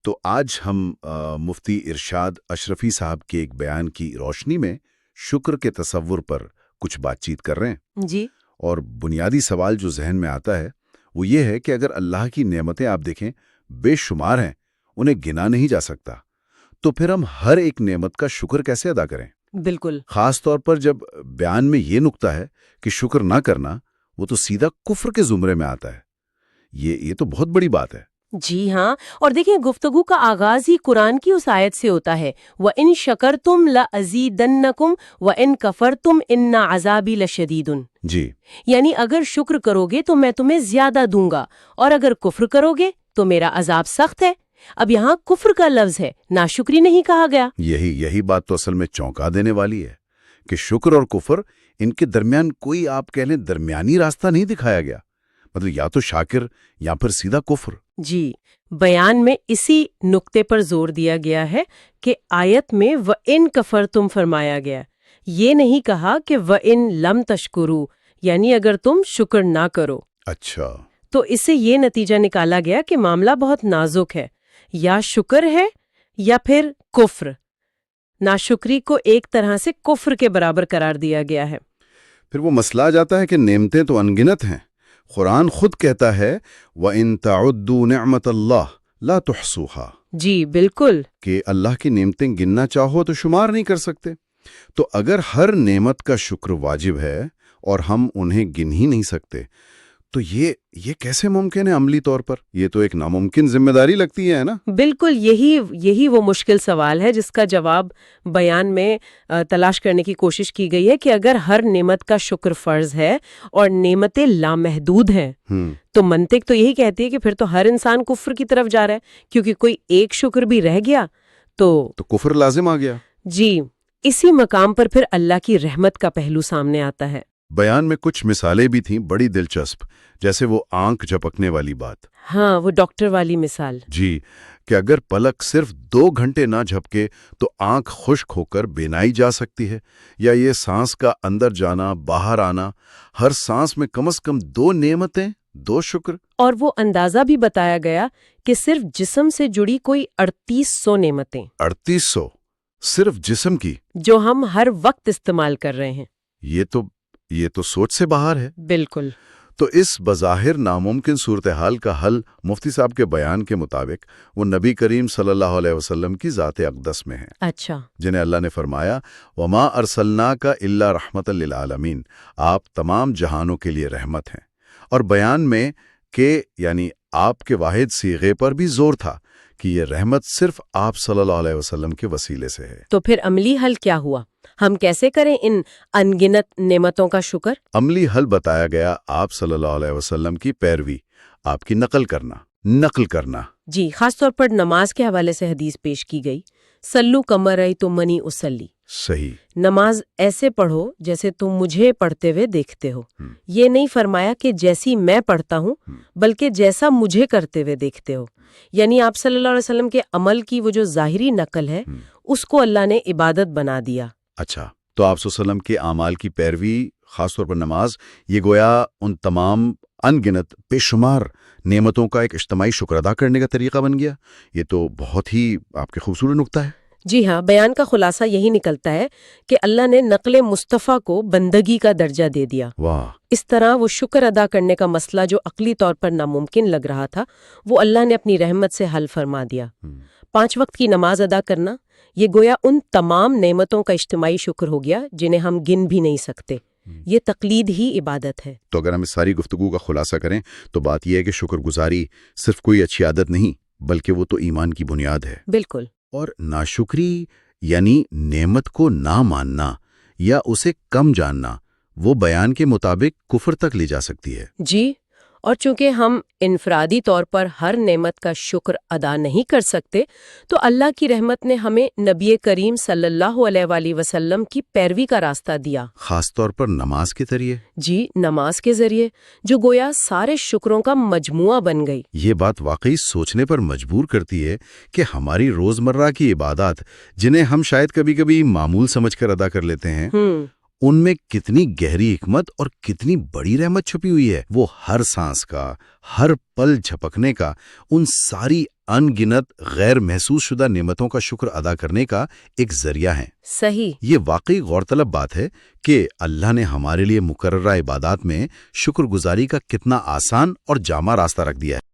تو آج ہم مفتی ارشاد اشرفی صاحب کے ایک بیان کی روشنی میں شکر کے تصور پر کچھ بات چیت کر رہے ہیں جی۔ اور بنیادی سوال جو ذہن میں آتا ہے وہ یہ ہے کہ اگر اللہ کی نعمتیں آپ دیکھیں بے شمار ہیں، انہیں گنا نہیں جا سکتا، تو پھر ہم ہر ایک نعمت کا شکر کیسے ادا کریں؟ بالکل۔ خاص طور پر جب بیان میں یہ نکتہ ہے کہ شکر نہ کرنا وہ تو سیدھا کفر کے زمرے میں آتا ہے۔ یہ تو بہت بڑی بات ہے۔ جی ہاں، اور دیکھیں گفتگو کا آغاز ہی قرآن کی اس آیت سے ہوتا ہے وَإِن شَكَرْتُمْ لَأَزِيدَنَّكُمْ وَإِن كَفَرْتُمْ إِنَّ عَذَابِي لَشَدِيدٌ۔ جی، یعنی اگر شکر کرو گے تو میں تمہیں زیادہ دوں گا، اور اگر کفر کرو گے تو میرا عذاب سخت ہے۔ اب یہاں کفر کا لفظ ہے، ناشکری نہیں کہا گیا۔ یہی بات تو اصل میں چونکا دینے والی ہے کہ شکر اور کفر ان کے درمیان کوئی آپ کہہ لیں درمیانی راستہ نہیں دکھایا گیا، مطلب یا تو شاکر یا پھر سیدھا کفر۔ جی، بیان میں اسی نقطے پر زور دیا گیا ہے کہ آیت میں وَإِن كَفَرْتُمْ فرمایا گیا، یہ نہیں کہا کہ وَإِن لَمْ تَشْكُرُوا، یعنی اگر تم شکر نہ کرو۔ اچھا، تو اس سے یہ نتیجہ نکالا گیا کہ معاملہ بہت نازک ہے، یا شکر ہے یا پھر کفر۔ ناشکری کو ایک طرح سے کفر کے برابر قرار دیا گیا ہے۔ پھر وہ مسئلہ آ جاتا ہے کہ نعمتیں تو انگنت ہیں۔ قرآن خود کہتا ہے وَإِن تَعُدُّوا نِعْمَةَ اللَّهِ لَا تُحْصُوهَا، جی بالکل۔ کہ اللہ کی نعمتیں گننا چاہو تو شمار نہیں کر سکتے۔ تو اگر ہر نعمت کا شکر واجب ہے اور ہم انہیں گن ہی نہیں سکتے تو یہ کیسے ممکن ہے عملی طور پر؟ یہ تو ایک ناممکن ذمہ داری لگتی ہے نا؟ بالکل، یہی وہ مشکل سوال ہے جس کا جواب بیان میں تلاش کرنے کی کوشش کی گئی ہے کہ اگر ہر نعمت کا شکر فرض ہے اور نعمتیں لامحدود ہیں تو منطق تو یہی کہتی ہے کہ پھر تو ہر انسان کفر کی طرف جا رہا ہے، کیونکہ کوئی ایک شکر بھی رہ گیا تو کفر لازم آ گیا۔ جی، اسی مقام پر پھر اللہ کی رحمت کا پہلو سامنے آتا ہے۔ بیان میں کچھ مثالیں بھی تھیں بڑی دلچسپ، جیسے وہ آنکھ جھپکنے والی بات۔ ہاں، وہ ڈاکٹر والی مثال۔ جی، کہ اگر پلک صرف 2 گھنٹے نہ جھپکے تو آنکھ خشک ہو کر بینائی جا سکتی ہے، یا یہ سانس کا اندر جانا باہر آنا، ہر سانس میں کم از کم 2 نعمتیں، 2 شکر۔ اور وہ اندازہ بھی بتایا گیا کہ صرف جسم سے جڑی کوئی 3800 نعمتیں، 3800 صرف جسم کی، جو ہم ہر وقت استعمال کر رہے ہیں۔ یہ تو سوچ سے باہر ہے۔ بالکل۔ تو اس بظاہر ناممکن صورتحال کا حل مفتی صاحب کے بیان کے مطابق وہ نبی کریم صلی اللہ علیہ وسلم کی ذات اقدس میں ہے، اچھا، جنہیں اللہ نے فرمایا وَمَا أَرْسَلْنَاكَ إِلَّا رَحْمَةً لِّلْعَالَمِينَ، آپ تمام جہانوں کے لیے رحمت ہیں۔ اور بیان میں کہ یعنی آپ کے واحد صیغے پر بھی زور تھا کہ یہ رحمت صرف آپ صلی اللہ علیہ وسلم کے وسیلے سے ہے۔ تو پھر عملی حل کیا ہوا؟ ہم کیسے کریں ان انگنت نعمتوں کا شکر؟ عملی حل بتایا گیا آپ صلی اللہ علیہ وسلم کی پیروی، آپ کی نقل کرنا۔ جی، خاص طور پر نماز کے حوالے سے حدیث پیش کی گئی، سلو کما رأیتمونی اصلی، صحیح۔ نماز ایسے پڑھو جیسے تم مجھے پڑھتے ہوئے دیکھتے ہو۔ یہ نہیں فرمایا کہ جیسی میں پڑھتا ہوں بلکہ جیسا مجھے کرتے ہوئے دیکھتے ہو، یعنی آپ صلی اللہ علیہ وسلم کے عمل کی وہ جو ظاہری نقل ہے اس کو اللہ نے عبادت بنا دیا۔ اچھا، تو آپ صلی اللہ علیہ وسلم کے اعمال کی پیروی، خاص طور پر نماز، یہ گویا ان تمام انگنت بے شمار نعمتوں کا ایک اجتماعی شکر ادا کرنے کا طریقہ بن گیا۔ یہ تو بہت ہی آپ کے خوبصورت نکتہ ہے۔ جی ہاں، بیان کا خلاصہ یہی نکلتا ہے کہ اللہ نے نقل مصطفیٰ کو بندگی کا درجہ دے دیا۔ واہ! اس طرح وہ شکر ادا کرنے کا مسئلہ جو عقلی طور پر ناممکن لگ رہا تھا وہ اللہ نے اپنی رحمت سے حل فرما دیا۔ 5 وقت کی نماز ادا کرنا، یہ گویا ان تمام نعمتوں کا اجتماعی شکر ہو گیا جنہیں ہم گن بھی نہیں سکتے۔ یہ تقلید ہی عبادت ہے۔ تو اگر ہم اس ساری گفتگو کا خلاصہ کریں تو بات یہ ہے کہ شکر گزاری صرف کوئی اچھی عادت نہیں بلکہ وہ تو ایمان کی بنیاد ہے۔ بالکل۔ اور ناشکری یعنی نعمت کو نہ ماننا یا اسے کم جاننا، وہ بیان کے مطابق کفر تک لے جا سکتی ہے۔ جی، اور چونکہ ہم انفرادی طور پر ہر نعمت کا شکر ادا نہیں کر سکتے تو اللہ کی رحمت نے ہمیں نبی کریم صلی اللہ علیہ وآلہ وسلم کی پیروی کا راستہ دیا، خاص طور پر نماز کے ذریعے۔ جی، نماز کے ذریعے، جو گویا سارے شکروں کا مجموعہ بن گئی۔ یہ بات واقعی سوچنے پر مجبور کرتی ہے کہ ہماری روزمرہ کی عبادات، جنہیں ہم شاید کبھی کبھی معمول سمجھ کر ادا کر لیتے ہیں، ان میں کتنی گہری حکمت اور کتنی بڑی رحمت چھپی ہوئی ہے۔ وہ ہر سانس کا، ہر پل جھپکنے کا، ان ساری ان گنت غیر محسوس شدہ نعمتوں کا شکر ادا کرنے کا ایک ذریعہ ہیں۔ صحیح۔ یہ واقعی غورطلب بات ہے کہ اللہ نے ہمارے لیے مقررہ عبادات میں شکر گزاری کا کتنا آسان اور جامع راستہ رکھ دیا ہے۔